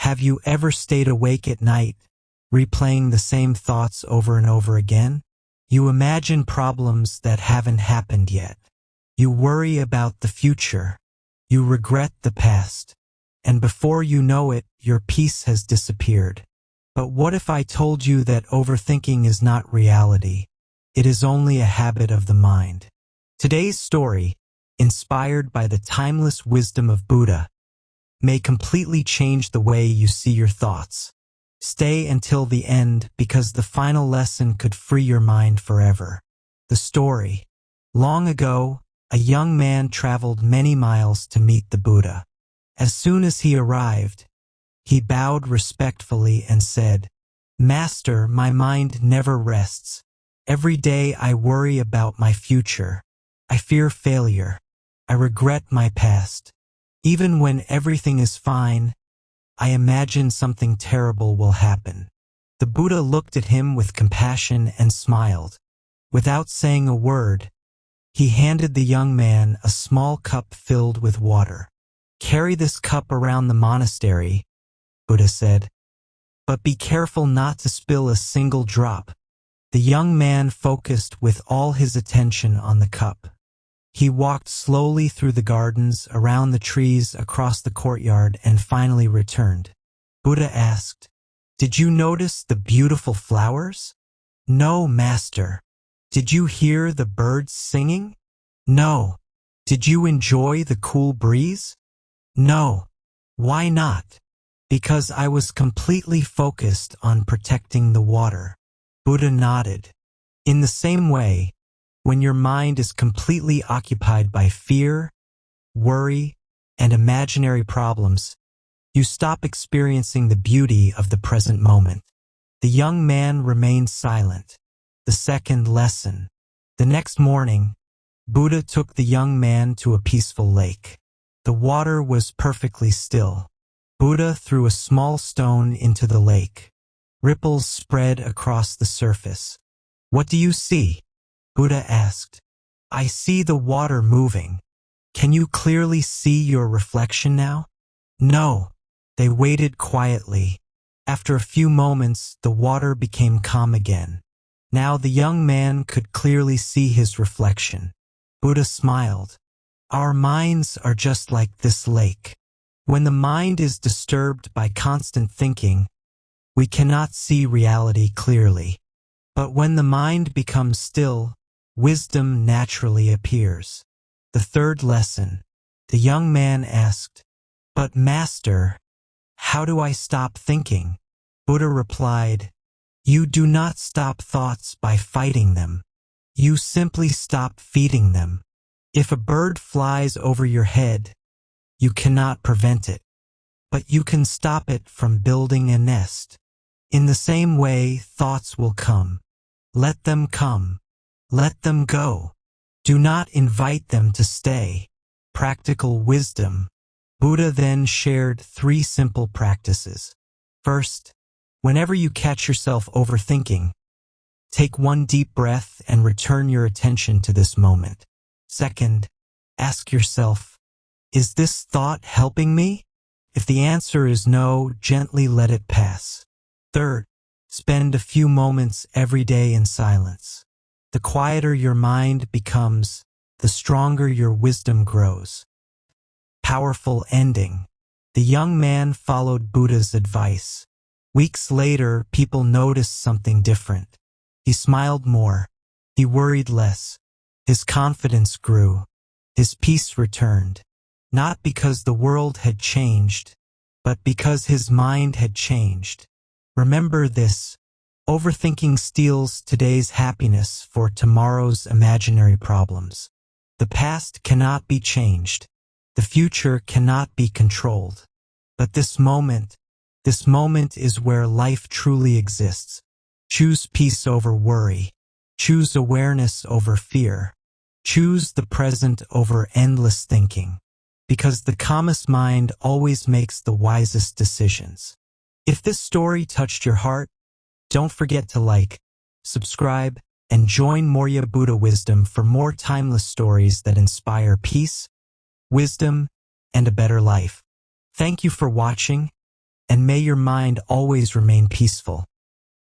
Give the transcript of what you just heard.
Have you ever stayed awake at night, replaying the same thoughts over and over again? You imagine problems that haven't happened yet. You worry about the future. You regret the past. And before you know it, your peace has disappeared. But what if I told you that overthinking is not reality? It is only a habit of the mind. Today's story, inspired by the timeless wisdom of Buddha, may completely change the way you see your thoughts. Stay until the end because the final lesson could free your mind forever. The story. Long ago, a young man traveled many miles to meet the Buddha. As soon as he arrived, he bowed respectfully and said, "Master, my mind never rests. Every day I worry about my future. I fear failure. I regret my past. Even when everything is fine, I imagine something terrible will happen." The Buddha looked at him with compassion and smiled. Without saying a word, he handed the young man a small cup filled with water. "Carry this cup around the monastery," Buddha said, "but be careful not to spill a single drop." The young man focused with all his attention on the cup. He walked slowly through the gardens, around the trees, across the courtyard, and finally returned. Buddha asked, "Did you notice the beautiful flowers?" "No, Master." "Did you hear the birds singing?" "No." "Did you enjoy the cool breeze?" "No." "Why not?" "Because I was completely focused on protecting the water." Buddha nodded. In the same way, when your mind is completely occupied by fear, worry, and imaginary problems, you stop experiencing the beauty of the present moment. The young man remained silent. The second lesson. The next morning, Buddha took the young man to a peaceful lake. The water was perfectly still. Buddha threw a small stone into the lake. Ripples spread across the surface. "What do you see?" Buddha asked. "I see the water moving." "Can you clearly see your reflection now?" "No." They waited quietly. After a few moments, the water became calm again. Now the young man could clearly see his reflection. Buddha smiled. "Our minds are just like this lake. When the mind is disturbed by constant thinking, we cannot see reality clearly. But when the mind becomes still, wisdom naturally appears." The third lesson. The young man asked, "But Master, how do I stop thinking?" Buddha replied, "You do not stop thoughts by fighting them. You simply stop feeding them. If a bird flies over your head, you cannot prevent it, but you can stop it from building a nest. In the same way, thoughts will come. Let them come. Let them go. Do not invite them to stay." Practical wisdom. Buddha then shared 3 simple practices. First, whenever you catch yourself overthinking, take 1 deep breath and return your attention to this moment. Second, ask yourself, is this thought helping me? If the answer is no, gently let it pass. Third, spend a few moments every day in silence. The quieter your mind becomes, the stronger your wisdom grows. Powerful ending. The young man followed Buddha's advice. Weeks later, people noticed something different. He smiled more. He worried less. His confidence grew. His peace returned. Not because the world had changed, but because his mind had changed. Remember this. Overthinking steals today's happiness for tomorrow's imaginary problems. The past cannot be changed. The future cannot be controlled. But this moment is where life truly exists. Choose peace over worry. Choose awareness over fear. Choose the present over endless thinking. Because the calmest mind always makes the wisest decisions. If this story touched your heart, don't forget to like, subscribe, and join Maurya Buddha Wisdom for more timeless stories that inspire peace, wisdom, and a better life. Thank you for watching. and may your mind always remain peaceful.